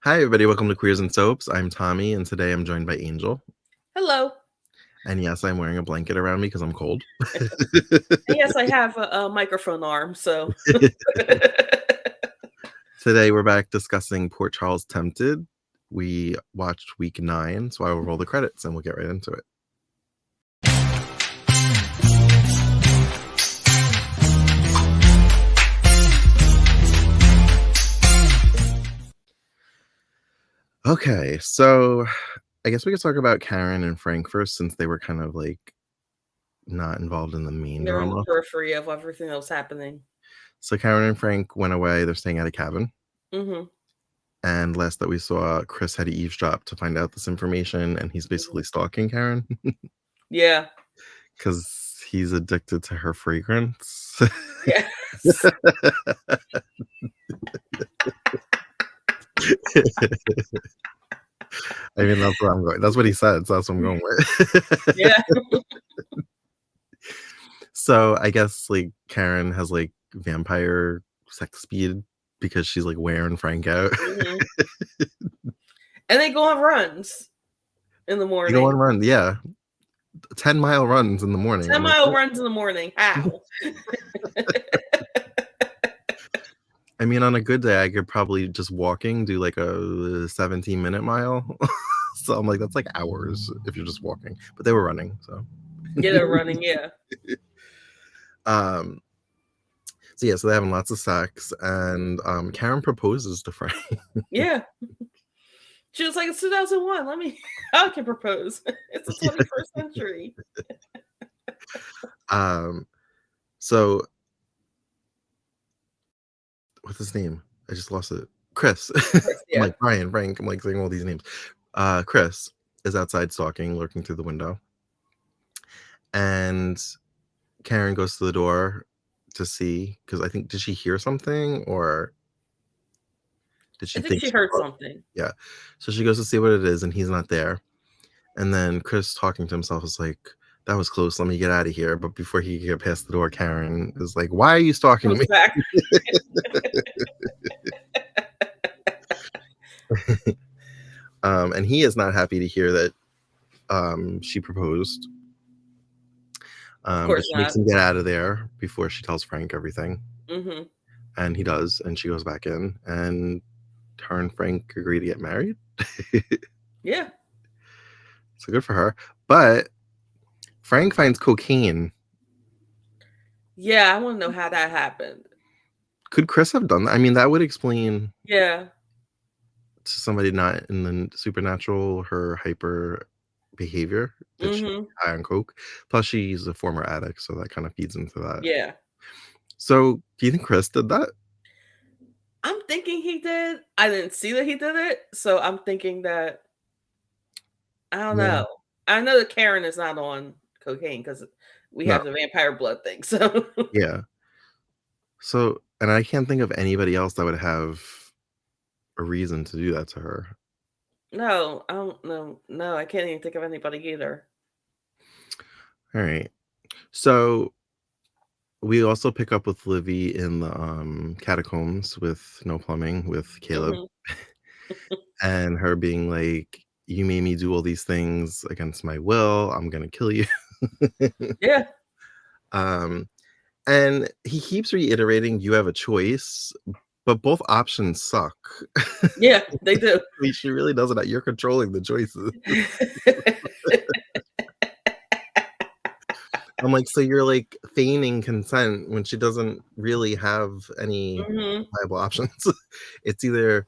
Hi, everybody. Welcome to Queers and Soaps. I'm Tommy, and today I'm joined by Angel. Hello. And yes, I'm wearing a blanket around me because I'm cold. And yes, I have a microphone arm, so Today we're back discussing Port Charles Tempted. We watched week 9, so I will roll the credits and we'll get right into it. Okay, so I guess we could talk about Karen and Frank first since they were kind of like not involved in the main they're on the drama. periphery of everything that was happening. So Karen and Frank went away. They're staying at a cabin. Mhm. And last that we saw, Chris had to eavesdrop to find out this information, and he's Mhm. basically stalking Karen Yeah. because he's addicted to her fragrance. Yes. I mean, that's what I'm going. That's what he said, so that's what I'm going with. Yeah. So I guess like Karen has like vampire sex speed because she's like wearing Frank out. Mhm. And they go on runs in the You go on morning. run, yeah, 10-mile runs in the morning. I'm like, 10-mile what? runs in the morning. How? I mean, on a good day, I could probably just walking do like a 17-minute mile. So I'm like, that's like hours if you're just walking. But they were running, so. Yeah, they're running, yeah. um. So yeah, so they're having lots of sex, and Karen proposes to Frank. Yeah. She was like, it's 2001. I can propose. It's the 21st century. So what's his name? I just lost it. Chris. I'm Yeah. like Brian, Frank. I'm like saying all these names. Chris is outside stalking, lurking through the window, and Karen goes to the door to see because I think did she hear something or did I she think think she she heard saw it? something. Yeah. So she goes to see what it is, and he's not there. And then Chris, talking to himself, is like, "That was close. Let me get out of here." But before he could get past the door, Karen is like, "Why are you stalking Comes me?" back. And he is not happy to hear that she proposed. Of But course she makes not. him get out of there before she tells Frank everything. Mhm. And he does. And she goes back in. And her and Frank agree to get married. Yeah. So good for her. But Frank finds cocaine. Yeah, I wanna know how that happened. Could Chris have done that? I mean, that would explain Yeah. to somebody not in the supernatural her hyper behavior that she's Mhm. high on coke. Plus, she's a former addict, so that kind of feeds into that. Yeah. So, do you think Chris did that? I'm thinking he did. I didn't see that he did it, so I'm thinking that I don't Yeah. know. I know that Karen is not on cocaine because we No. have the vampire blood thing, so Yeah. So, and I can't think of anybody else that would have a reason to do that to her. no, I don't know. No, I can't even think of anybody either. All right. So we also pick up with Livy in the catacombs with no plumbing with Caleb Mhm. and her being like, "You made me do all these things against my will. I'm gonna kill you." Yeah. um, and he keeps reiterating, "You have a choice," but both options suck. I Yeah, they do. mean, she really doesn't. You're controlling the choices. I'm like, so you're like feigning consent when she doesn't really have any Mhm. viable options. It's either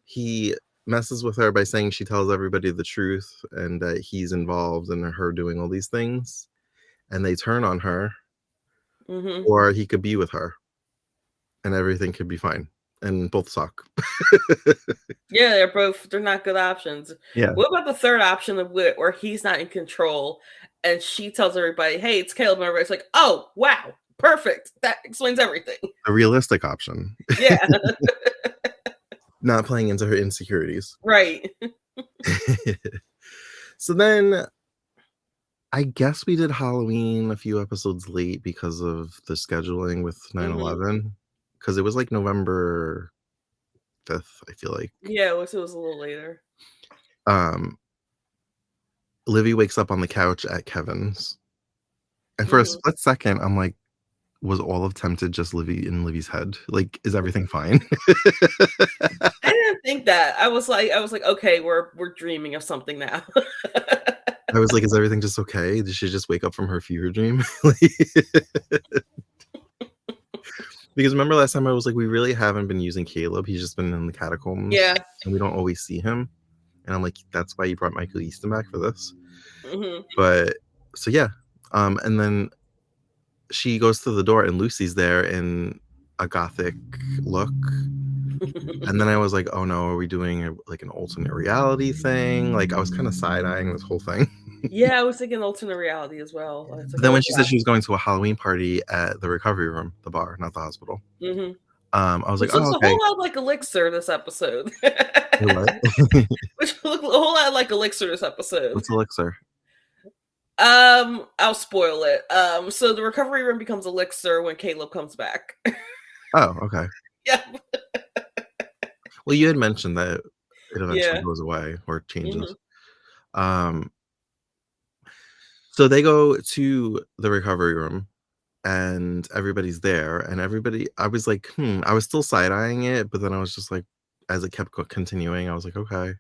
he messes with her by saying she tells everybody the truth and that he's involved in her doing all these things and they turn on her, Mhm. or he could be with her and everything could be fine. And both suck. Yeah, they're not good options. Yeah. What about the third option of where he's not in control and she tells everybody, "Hey, it's Caleb," and everybody's like, "Oh, wow, perfect. That explains everything." A realistic option. Yeah, Not playing into her insecurities. right. So then I guess we did Halloween a few episodes late because of the scheduling with Mhm. 9/11, because it was like November 5th, I feel like. Yeah, it was a little later. Um, Livy wakes up on the couch at Kevin's. And for a Mhm. split second, I'm like, was all of Tempted just Livy in Livy's head? Like, is everything fine? I didn't think that. I was like, okay, we're dreaming of something now. I was like, is everything just okay? Did she just wake up from her fever dream? Like, because remember last time I was like, we really haven't been using Caleb. He's just been in the catacombs Yeah. and we don't always see him. And I'm like, that's why you brought Michael Easton back for this. Mhm. But so yeah. And then she goes to the door and Lucy's there in a gothic look. And then I was like, oh no, are we doing like an alternate reality thing? Like I was kind of side-eyeing this whole thing. Yeah, I was thinking alternate reality as well. It's But like, then oh when she said she was going to a Halloween party at the recovery room, the bar, not the hospital, yeah. I was like, Which oh, looks a okay. whole lot like Elixir this episode. Wait, what? Which look a whole lot like Elixir this episode. What's Elixir? I'll spoil it. So the recovery room becomes Elixir when Caleb comes back. Oh, okay. Yeah. Well, you had mentioned that it eventually Yeah. goes away or changes. Mhm. Um, so they go to the recovery room and everybody's there and everybody I was like, I was still side-eyeing it, but then I was just like, as it kept continuing, I was like, okay.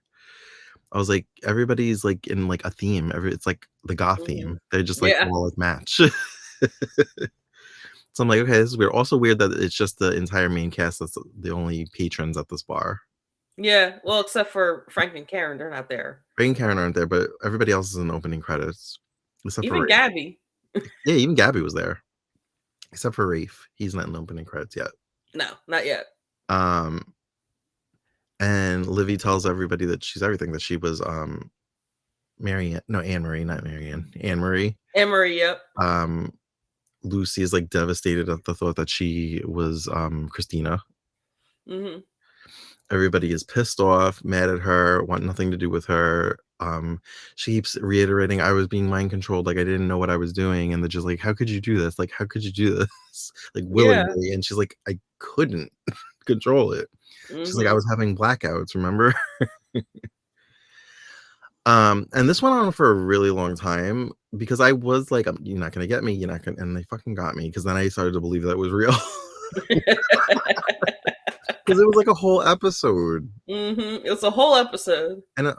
I was like, everybody's like in like a theme. It's like the goth Mhm. theme. They just like Yeah. all like match. So I'm like, okay, this is weird. Also weird that it's just the entire main cast that's the only patrons at this bar. Yeah. Well, except for Frank and Karen, they're not there. Ray and Karen aren't there, but everybody else is in opening credits. Except for Even Rafe. Gabby. Yeah, even Gabby was there. Except for Rafe. He's not in opening credits yet. No, not yet. Um and Livy tells everybody that she's everything, that she was Anne Marie, not Marianne. Anne Marie. Emery, yep. Lucy is like devastated at the thought that she was Christina. Mhm. Everybody is pissed off, mad at her, want nothing to do with her. She keeps reiterating, I was being mind controlled, like I didn't know what I was doing, and they're just like, how could you do this? Like, how could you do this? Like Yeah. willingly. And she's like, I couldn't control it. She's like, I Mhm. was having blackouts, remember? And this went on for a really long time because I was like, you're not gonna get me, you're not gonna, and they fucking got me because then I started to believe that it was real. Because it was like a whole episode. It's a whole episode. And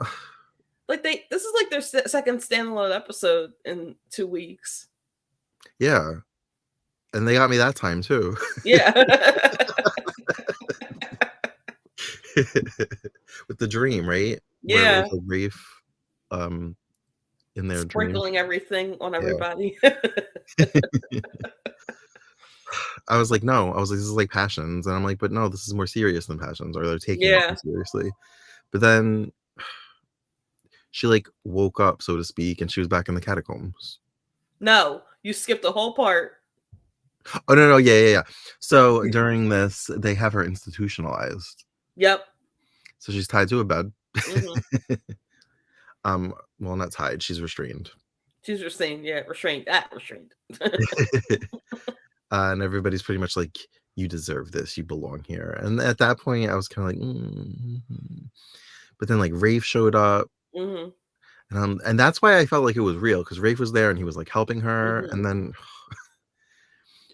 Like this is like their second standalone episode in 2 weeks. yeah. And they got me that time too. Yeah. With the dream, right? Where it Yeah. was a Rafe in their dream. Sprinkling everything on Yeah. everybody. I was like, no. I was like, this is like Passions. And I'm like, but no, this is more serious than Passions, or they're taking it Yeah. more seriously. But then she like woke up, so to speak, and she was back in the catacombs. No, you skipped the whole part. Oh no, yeah. So during this, they have her institutionalized. Yep. So she's tied to a bed. Mhm. Well, not tied, she's restrained. She's restrained. Yeah, restrained. Restrained. And everybody's pretty much like, you deserve this, you belong here. And at that point, I was kind of like, But then like Rafe showed up, Mhm. and that's why I felt like it was real because Rafe was there and he was like helping her, Mhm. and then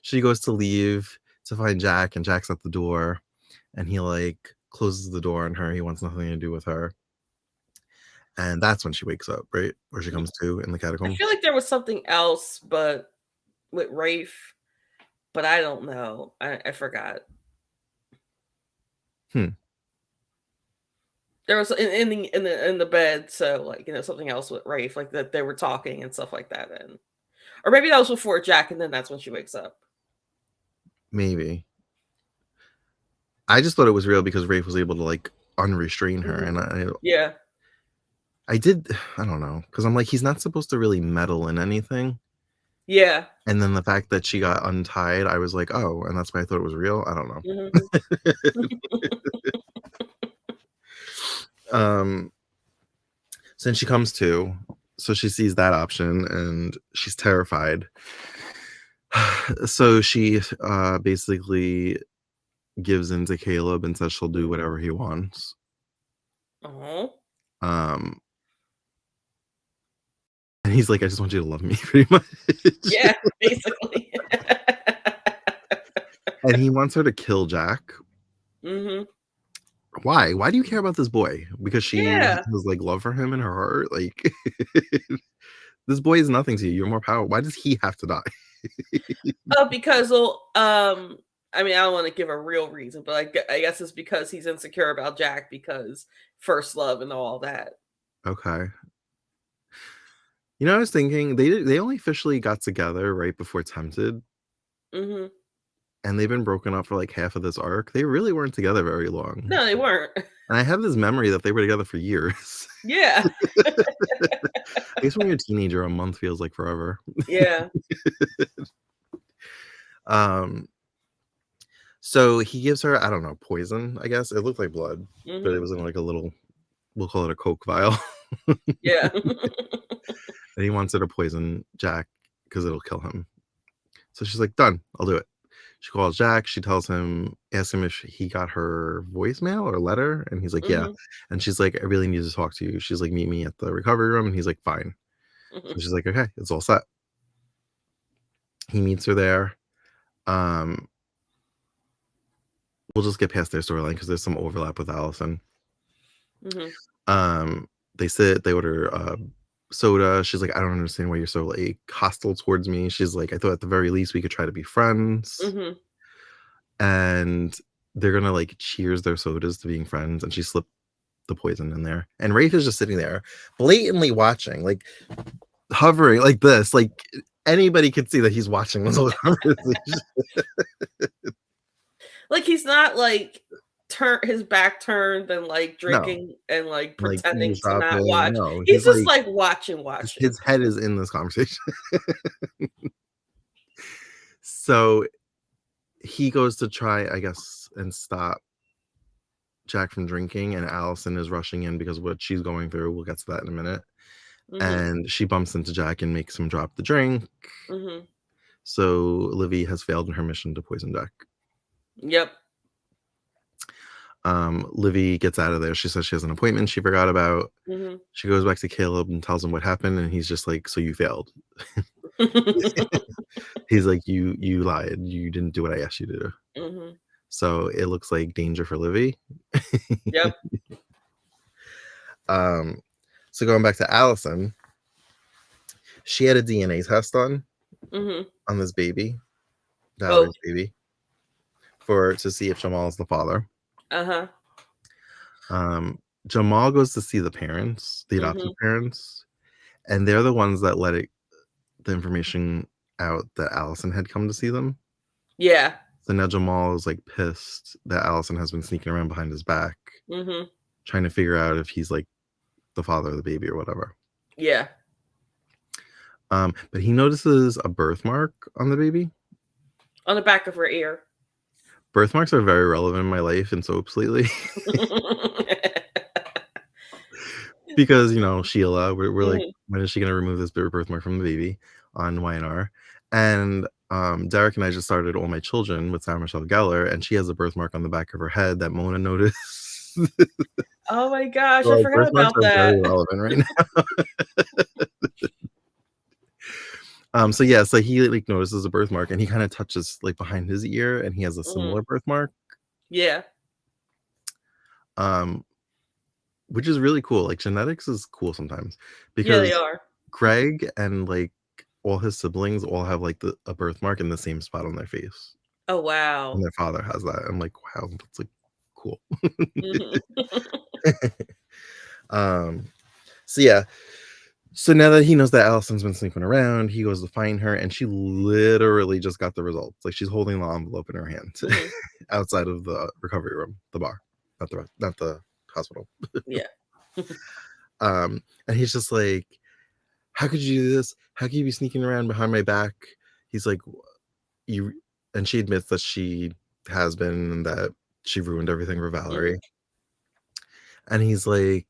she goes to leave to find Jack, and Jack's at the door, and he like closes the door on her. He wants nothing to do with her, and that's when she wakes up, right? Where she comes to in the I catacombs. feel like there was something else, but with Rafe, but I don't know. I forgot. There was in the bed, so like something else with Rafe, like that they were talking and stuff like that, and or maybe that was before Jack, and then that's when she wakes up. Maybe. I just thought it was real because Rafe was able to like unrestrain her, Mhm. and Yeah, I don't know, because I'm like, he's not supposed to really meddle in anything. yeah. And then the fact that she got untied, I was like, oh, and that's why I thought it was real. I don't Mhm. know. So then she comes to, so she sees that option and she's terrified. So she basically gives in to Caleb and says she'll do whatever he wants. Oh. Um, and he's like, I just want you to love me, pretty much. Yeah, basically. And he wants her to kill Jack. Mm-hmm. Why? Why do you care about this boy? Because she Yeah. has like love for him in her heart. Like this boy is nothing to you. You're more powerful. Why does he have to die? Because well, I mean, I don't want to give a real reason, but I guess it's because he's insecure about Jack because first love and all that. Okay. You know, I was thinking they only officially got together right before Tempted, Mm-hmm. and they've been broken up for like half of this arc. They really weren't together very long. No, they weren't. And I have this memory that they were together for years. Yeah. I guess when you're a teenager, a month feels like forever. Yeah. So he gives her, I don't know, poison, I guess. It looked like blood, but it Mm-hmm. was in like a little, we'll call it a Coke vial. Yeah. And he wants her to poison Jack because it'll kill him. So she's like, done, I'll do it. She calls Jack. She tells him, asks him if he got her voicemail or letter. And he's like, yeah. Mm-hmm. And she's like, I really need to talk to you. She's like, meet me at the recovery room. And he's like, fine. Mm-hmm. So she's like, okay, it's all set. He meets her there. We'll just get past their storyline because there's some overlap with Allison. Mm-hmm. They sit, they order soda. She's like, I don't understand why you're so like hostile towards me. She's like, I thought at the very least we could try to be friends. Mm-hmm. And they're gonna like cheers their sodas to being friends, and she slipped the poison in there. And Rafe is just sitting there, blatantly watching, like hovering like this. Like anybody could see that he's watching this whole conversation. Like he's not like his back turned and like No, drinking and like like pretending to not eavesdropping. watch. No, He's he's just like like watching. his head is in this conversation. So he goes to try, I guess, and stop Jack from drinking, and Allison is rushing in because of what she's going through. We'll get to that in a minute. Mm-hmm. And she bumps into Jack and makes him drop the drink. Mm-hmm. So Livy has failed in her mission to poison Jack. Yep. Livy gets out of there. She says she has an appointment she forgot about. Mm-hmm. She goes back to Caleb and tells him what happened, and he's just like, so you failed. He's like, you lied. You didn't do what I asked you to do. Mm-hmm. So it looks like danger for Livy. Yep. So going back to Allison, she had a DNA test done on this baby, Valerie's baby, to see if Jamal is the father. Jamal goes to see the parents, the adoptive parents, and they're the ones that let the information out that Allison had come to see them. Yeah. So now Jamal is like pissed that Allison has been sneaking around behind his back, trying to figure out if he's like the father of the baby or whatever. Yeah. But he notices a birthmark on the baby. On the back of her ear. Birthmarks are very relevant in my life in soaps lately. Because, you know, Sheila, we're like, when is she going to remove this birthmark from the baby on YNR? And Derek and I just started All My Children with Sarah Michelle Gellar, and she has a birthmark on the back of her head that Mona noticed. Oh my gosh, So, I forgot about that. Very relevant right now. So yeah, so he like notices a birthmark, and he kind of touches like behind his ear, and he has a similar birthmark. Yeah. Which is really cool. Like genetics is cool sometimes because yeah, they are. Greg and like all his siblings all have like a birthmark in the same spot on their face. Oh wow. And their father has that. I'm like, wow, that's like cool. So yeah. So now that he knows that Allison's been sleeping around, he goes to find her, and she literally just got the results. Like she's holding the envelope in her hand outside of the recovery room, the bar, not the hospital. Yeah. And he's just like, how could you do this? How could you be sneaking around behind my back? He's like, and she admits that she has been, and that she ruined everything for Valerie. And he's like,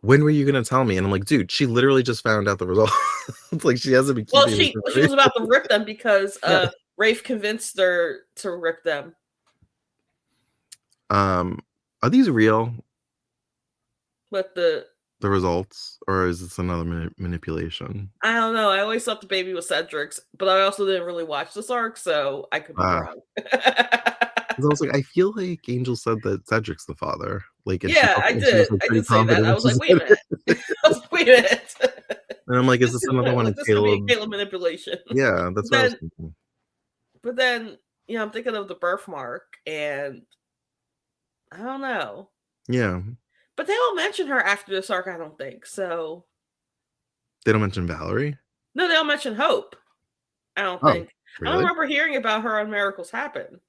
when were you gonna tell me? And I'm like, dude, she literally just found out the result. It's like she hasn't been keeping. Well, she was about to rip them because Rafe convinced her to rip them. Are these real, But the results, or is this another manipulation? I don't know. I always thought the baby was Cedric's, but I also didn't really watch this arc, so I could be Ah, wrong. 'cause I was like, I feel like Angel said that Cedric's the father, like, and Yeah, I she was, did. like, I pretty did say that. confident I when was she like, "Wait a said minute." it. I was like, "Wait a minute." And I'm like, is This this could another one of this could be a Caleb? Caleb manipulation. Yeah, that's But what I was then thinking. but then, I'm thinking of the birthmark, and I don't know. Yeah. But they don't mention her after this arc, I don't think. So They don't mention Valerie? no, they don't mention Hope, I don't Oh, think. I don't really? remember hearing about her on Miracles Happen.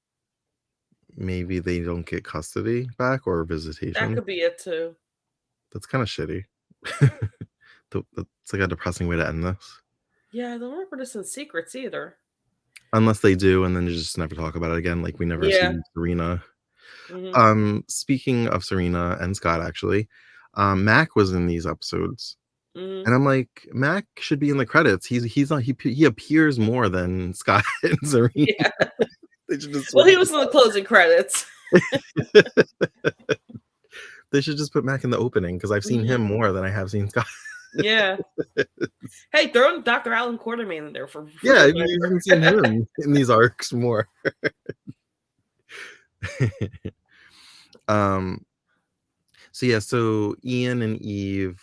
Maybe they don't get custody back or That visitation? could be it too. That's kinda shitty. That's like a depressing way to end this. Yeah, I don't remember this in Secrets either. Unless they do, and then you just never talk about it again, like, we never Yeah. see Serena. Mhm. Speaking of Serena and Scott, actually, Mac was in these episodes, Mhm. and I'm like, "Mac should be in the credits." He's not he appears more than Scott and Serena. Yeah. They should just Well, switch he was in the it closing credits. up. They should just put Mac in the opening, because 'cause I've seen him Mhm. more than I have seen Scott. Yeah. Hey, throw in Dr. Alan Quartermain in there for Yeah, good I've even seen measure. him in these arcs more. Um, so yeah, so Ian and Eve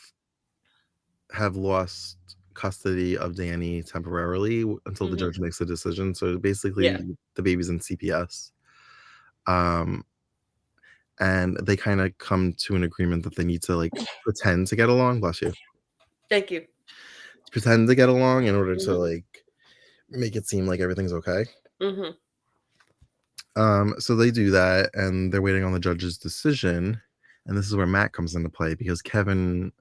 have lost custody of Danny temporarily until the Mhm. judge makes a decision. So Yeah. basically, the baby's in CPS. Um, and they kind of come to an agreement that they need to like pretend to get along. Bless you. Thank you. Pretend to get along in order to Mhm. like make it seem like everything's okay. Mhm. So they do that, and they're waiting on the judge's decision. And this is where Matt comes into play because Kevin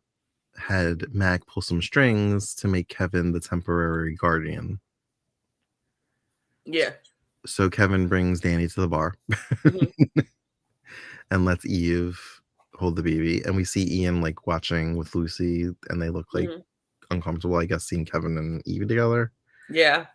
had Mac pull some strings to make Kevin the temporary guardian. Yeah. So Kevin brings Danny to the bar Mhm. and lets Eve hold the baby. And we see Ian like watching with Lucy, and they look like Mhm. uncomfortable, I guess, seeing Kevin and Eve together. Yeah.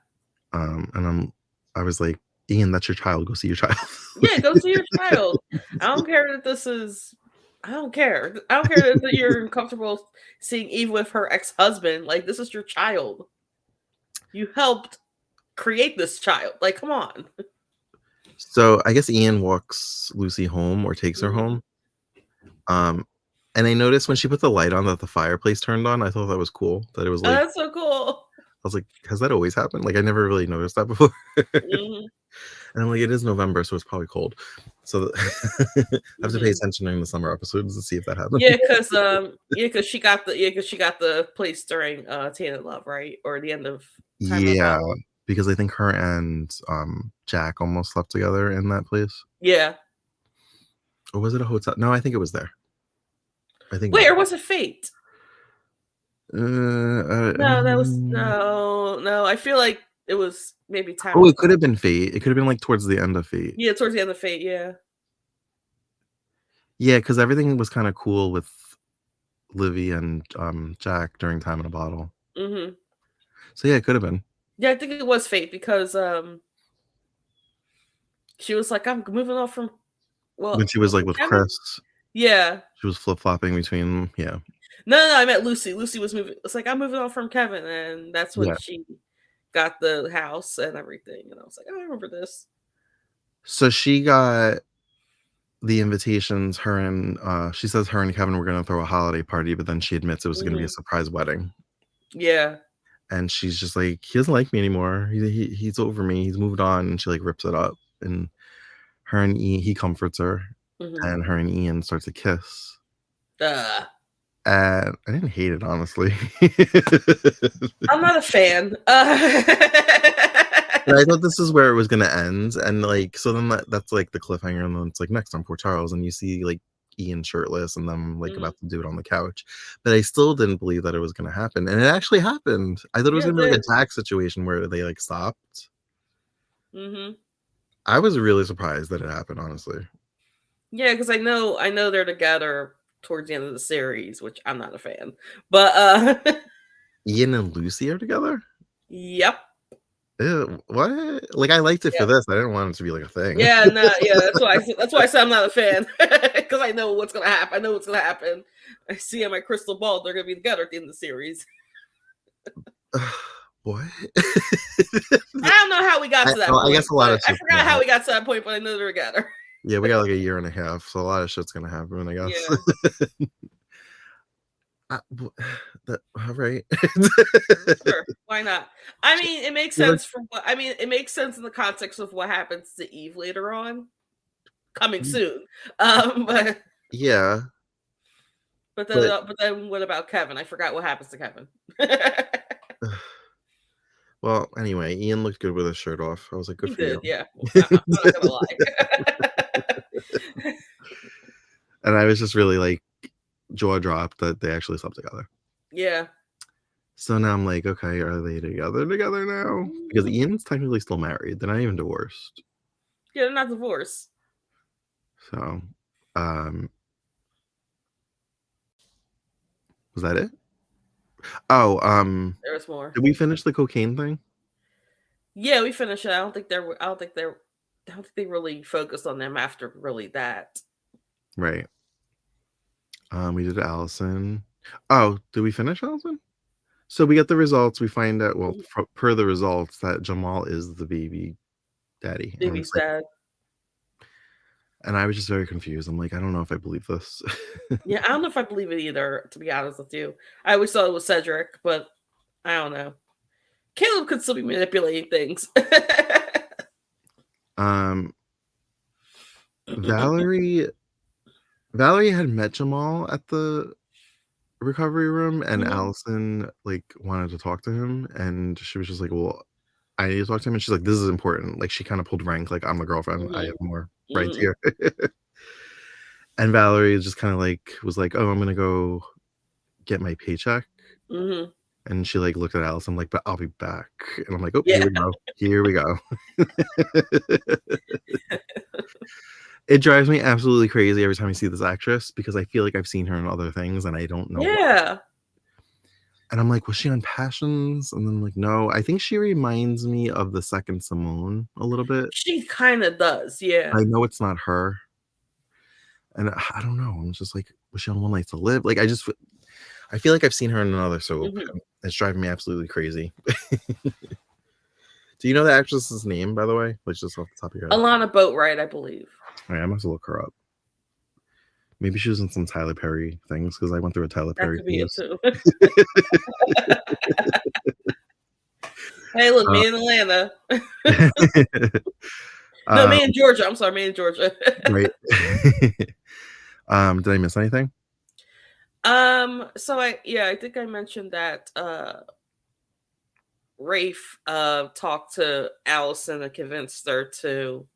And I was like, Ian, that's your child. Go see your child. Yeah, go see your child. I don't care that this is I don't care. I don't care that you're uncomfortable seeing Eve with her ex-husband. Like, this is your child. You helped create this child. Like, come on. So I guess Ian walks Lucy home or takes her Mhm. home. Um, and I noticed when she put the light on that the fireplace turned on. I thought that was cool. That it was Oh, like, that's so cool. I was like, has that always happened? Like I never really noticed that before. Mhm. And I'm like, it is November, so it's probably cold. So I have to pay Mhm. attention during the summer episodes to see if that happens. Yeah, cause she got the place during, Tainted Love, right? Or the end of Time in the Yeah, Bottle. because I think her and Jack almost slept together in that place. Yeah. Or was it a hotel? No, I think it was there. I think it was Wait, or there. was it Fate? Uh, No, that was no, I feel like it was maybe Time oh, in the it could Bottle. have been Fate. It could have been like towards the end of Fate. Yeah, towards the end of Fate, yeah. Yeah, because everything was kind of cool with Livy and Jack during Time in a Bottle. Mhm. So yeah, it could have been Yeah, I think it was Fate because, she was like, "I'm moving on from" when well, she was was like it with Kevin? Chris. Yeah. She was flip flopping between, yeah, No, I meant Lucy. Lucy was moving it's like, "I'm moving on from Kevin," and that's when yeah. she got the house and everything, and I was like, "Oh, I remember this." So she got the invitations. Her and she says her and Kevin were gonna throw a holiday party, but then she admits it was gonna be a Mhm. surprise wedding. Yeah. And she's just like, he doesn't like me anymore. He's over me. He's moved on. And she like rips it up. And her and he comforts her, Mhm. and her and Ian start to kiss. Uh, And I didn't hate it, honestly. I'm not a fan. And I thought this is where it was gonna end, and like, so then that's like the cliffhanger, and then it's like next on Port Charles, and you see like Ian shirtless, and them like Mhm. about to do it on the couch, but I still didn't believe that it was gonna happen, and it actually happened. I thought it was Yeah, it gonna be like did. a Jack situation where they like stopped. Mhm. I was really surprised that it happened, honestly. Yeah, because I know they're together towards the end of the series, which I'm not a fan. But Ian and Lucy are together. yep. Ew, what? Like, I liked it for Yeah. this. I didn't want it to be like a thing. Yeah, no, yeah, that's why I said I'm not a fan. Because I know what's gonna happen. I know what's gonna happen. I see in my crystal ball they're gonna be together at the end of the series. What? I don't know how we got to that I guess point, a lot but of I shit's forgot gonna how happen. we got to that point, but I know they're together. Yeah, we got like a year and a half, so a lot of shit's gonna happen, I guess. Yeah, All right. sure. Why not? I mean, it makes You're like, sense it makes sense in the context of what happens to Eve later on, coming "Mm, soon. But yeah, but then but but then what about Kevin? I forgot what happens to Kevin. well, anyway, Ian looked good with his shirt off. I was like, good He for you. did, yeah. I'm not gonna lie. And I was just really like jaw dropped that they actually slept together. Yeah. So now I'm like, okay, are they together now? Because Ian's technically still married. They're not even divorced. Yeah, they're not divorced. So, um, was that it? Oh, There's more. did we finish the cocaine thing? Yeah, we finished it. I don't think they really focused on them after really that. Right. We did Allison. Oh, did we finish Allison? So we get the results. We find out, well, per the results, that Jamal is the baby daddy. And Baby's it's like, dad. and I was just very confused. I'm like, I don't know if I believe this. Yeah, I don't know if I believe it either, to be honest with you. I always thought it was Cedric, but I don't know. Caleb could still be manipulating things. um, Valerie had met Jamal at the recovery room, and Mhm, Allison like wanted to talk to him, and she was just like, well, I need to talk to him. And she's like, this is important. Like, she kind of pulled rank, like, I'm the girlfriend, I mhm, have more rights mhm, here. And Valerie just kind of like was like, oh, I'm gonna go get my paycheck. mhm. And she like looked at Alice. I'm like, but I'll be back. And I'm like, oh, here Yeah. we go. Here we go. It drives me absolutely crazy every time I see this actress because I feel like I've seen her in other things and I don't know what. Yeah. And I'm like, was she on Passions? And then I'm like, no, I think she reminds me of the second Simone a little bit. She kind of does. Yeah. I know it's not her. And I don't know. I'm just like, was she on One Life to Live? Like, I feel like I've seen her in another soap. Mhm. It's driving me absolutely crazy. Do you know the actress's name, by the way? Like, just off the top of your head. Alana Boatwright, I believe. All right, I'm going to look her up. Maybe she was in some Tyler Perry things because I went through a Tyler That Perry could be it phase. too. Hey, look, me in Atlanta. No, um, me in Georgia. I'm sorry, me in Georgia. right. Did I miss anything? So I think I mentioned that Rafe talked to Allison and convinced her to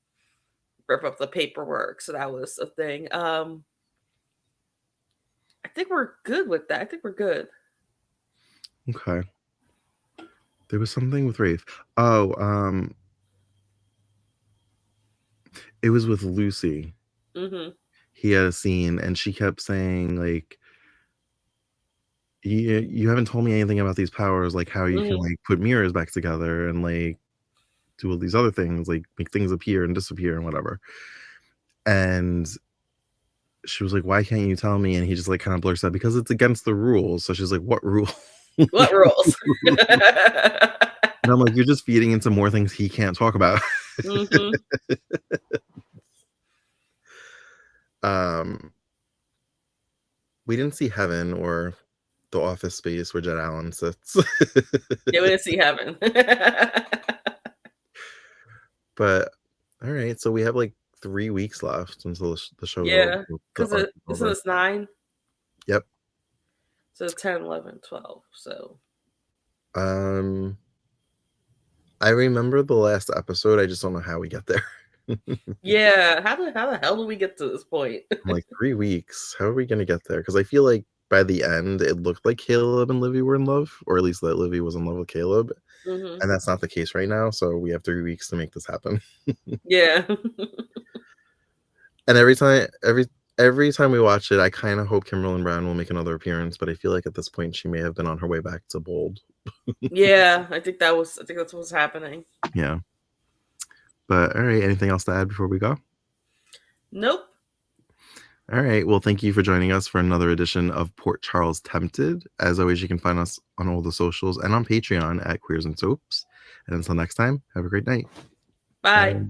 rip up the paperwork. So that was a thing. I think we're good with that. I think we're good. Okay. There was something with Rafe. Oh, it was with Lucy. Hmm. He had a scene and she kept saying, like, you haven't told me anything about these powers, like how you can Hmm. like put mirrors back together and like do all these other things, like make things appear and disappear and whatever. And she was like, why can't you tell me? And he just like kind of blurts out, because it's against the rules. So she's like, what rule? What rules? And I'm like, you're just feeding into more things he can't talk about. Hmm. um we didn't see Heaven or the office space where Jed Allen sits. Yeah, we didn't see heaven. But all right, so we have like 3 weeks left until the show's over. Yeah, The because arc is isn't over. this 9? Yep. So 10, 11, 12. So um I remember the last episode. I just don't know how we get there. yeah, how the hell do we get to this point? I'm like, 3 weeks. How are we gonna get there? Because I feel like by the end, it looked like Caleb and Livy were in love, or at least that Livy was in love with Caleb, Hmm. and that's not the case right now. So we have 3 weeks to make this happen. Yeah. And every every time we watch it, I kind of hope Kimberlyn Brown will make another appearance, but I feel like at this point she may have been on her way back to Bold. Yeah, I think that's what's happening. Yeah. But all right, anything else to add before we go? Nope. All right. Well, thank you for joining us for another edition of Port Charles Tempted. As always, you can find us on all the socials and on Patreon at Queers and Soaps. And until next time, have a great night. Bye. Bye.